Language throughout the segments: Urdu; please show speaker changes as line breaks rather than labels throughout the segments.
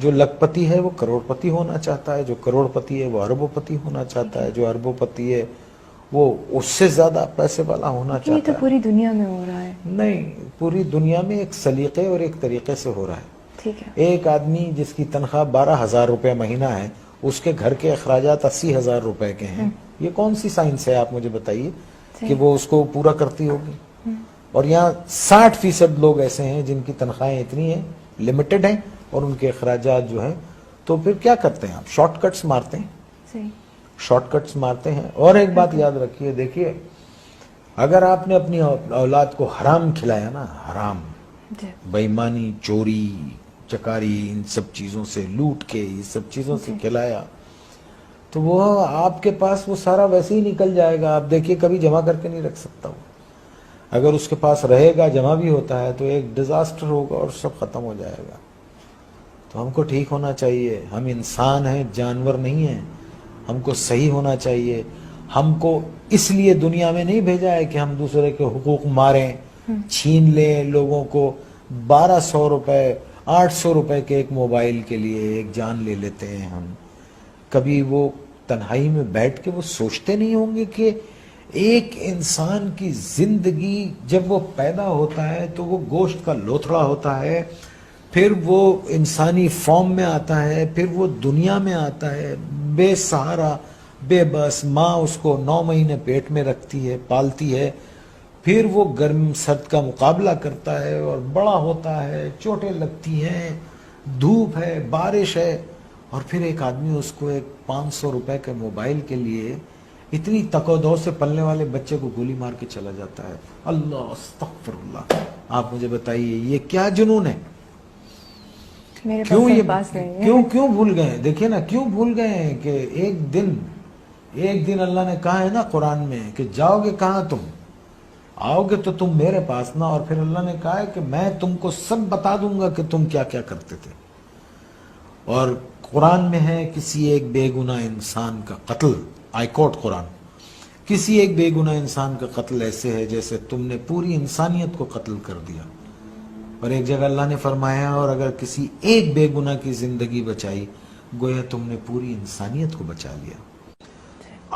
جو لکھپتی ہے وہ کروڑپتی ہونا چاہتا ہے، جو کروڑپتی ہے وہ اربوپتی ہونا چاہتا ہے، جو اربوپتی ہے وہ اس سے زیادہ پیسے والا ہونا
لیکن یہ تو
چاہتا ہے۔
پوری دنیا میں ہو رہا ہے۔
نہیں، پوری دنیا میں ایک سلیقے اور ایک طریقے سے ہو رہا ہے۔
ٹھیک ہے۔
ایک آدمی جس کی تنخواہ 12,000 روپے مہینہ ہے، اس کے گھر کے اخراجات 80,000 روپے کے ہیں، یہ کون سی سائنس ہے آپ مجھے بتائیے کہ وہ اس کو پورا کرتی ہوگی؟ اور یہاں 60% لوگ ایسے ہیں جن کی تنخواہیں اتنی ہیں، لمیٹڈ ہیں، اور ان کے اخراجات جو ہیں، تو پھر کیا کرتے ہیں آپ؟ شارٹ کٹس مارتے ہیں،
صحیح۔
شارٹ کٹس مارتے ہیں۔ اور ایک بات یاد رکھیے، دیکھیے اگر آپ نے اپنی اولاد کو حرام کھلایا نا، حرام،
جی۔
بے ایمانی، چوری چکاری، ان سب چیزوں سے، لوٹ کے یہ سب چیزوں سے کھلایا، تو وہ آپ کے پاس وہ سارا ویسے ہی نکل جائے گا۔ آپ دیکھیے کبھی جمع کر کے نہیں رکھ سکتا وہ، اگر اس کے پاس رہے گا، جمع بھی ہوتا ہے تو ایک ڈیزاسٹر ہوگا اور سب ختم ہو جائے گا۔ تو ہم کو ٹھیک ہونا چاہیے، ہم انسان ہیں، جانور نہیں ہیں، ہم کو صحیح ہونا چاہیے۔ ہم کو اس لیے دنیا میں نہیں بھیجا ہے کہ ہم دوسرے کے حقوق ماریں، چھین لیں لوگوں کو۔ 1200 روپے 800 روپے کے ایک موبائل کے لیے ایک جان لے لیتے ہیں ہم۔ کبھی وہ تنہائی میں بیٹھ کے وہ سوچتے نہیں ہوں گے کہ ایک انسان کی زندگی جب وہ پیدا ہوتا ہے تو وہ گوشت کا لوتھڑا ہوتا ہے، پھر وہ انسانی فارم میں آتا ہے، پھر وہ دنیا میں آتا ہے بے سہارا، بے بس، ماں اس کو 9 مہینے پیٹ میں رکھتی ہے، پالتی ہے، پھر وہ گرم سرد کا مقابلہ کرتا ہے اور بڑا ہوتا ہے، چوٹیں لگتی ہیں، دھوپ ہے، بارش ہے، اور پھر ایک آدمی اس کو ایک 500 روپے کے موبائل کے لیے اتنی تک و دو سے پلنے والے بچے کو گولی مار کے چلا جاتا ہے۔ اللہ استغفر اللہ۔ آپ مجھے بتائیے یہ کیا جنون ہے؟
میرے
کیوں یہ
پاس نہیں ہے۔
کیوں بھول گئے ہیں؟ دیکھیے نا، کیوں بھول گئے ہیں کہ ایک دن اللہ نے کہا ہے نا قرآن میں کہ جاؤ گے کہاں تم؟ آؤ گے تو تم میرے پاس نا، اور پھر اللہ نے کہا ہے کہ میں تم کو سب بتا دوں گا کہ تم کیا کیا کرتے تھے۔ اور قرآن میں ہے کسی ایک بے گناہ انسان کا قتل، آئی کوٹ قرآن، کسی ایک بے گناہ انسان کا قتل ایسے ہے جیسے تم نے پوری انسانیت کو قتل کر دیا۔ اور ایک جگہ اللہ نے فرمایا اور اگر کسی ایک بے گناہ کی زندگی بچائی گویا تم نے پوری انسانیت کو بچا لیا۔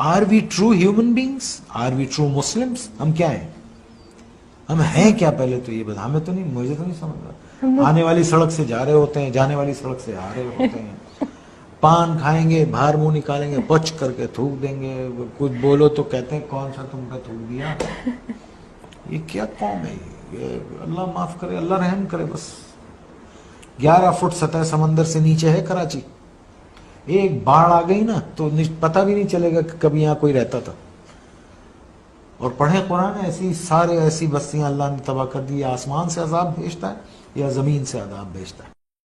Are we true human beings? Are we true Muslims? ہم کیا ہیں؟ ہم ہیں کیا؟ پہلے تو یہ بتا، ہمیں تو نہیں، مجھے تو نہیں سمجھ رہا۔ آنے والی سڑک سے جا رہے ہوتے ہیں، جانے والی سڑک سے آ رہے ہوتے ہیں، پان کھائیں گے، باہر منہ نکالیں گے، پچ کر کے تھوک دیں گے، کچھ بولو تو کہتے ہیں کون سا تم کا تھوک دیا۔ یہ کیا قوم ہے یہ؟ اللہ معاف کرے، اللہ رحم کرے۔ بس 11 فٹ سطح سمندر سے نیچے ہے کراچی، ایک باڑھ آ گئی نا تو پتہ بھی نہیں چلے گا کہ کبھی یہاں کوئی رہتا تھا۔ اور پڑھیں قرآن، ایسی بستیاں اللہ نے تباہ کر دی۔ آسمان سے عذاب بھیجتا ہے یا زمین سے عذاب بھیجتا ہے؟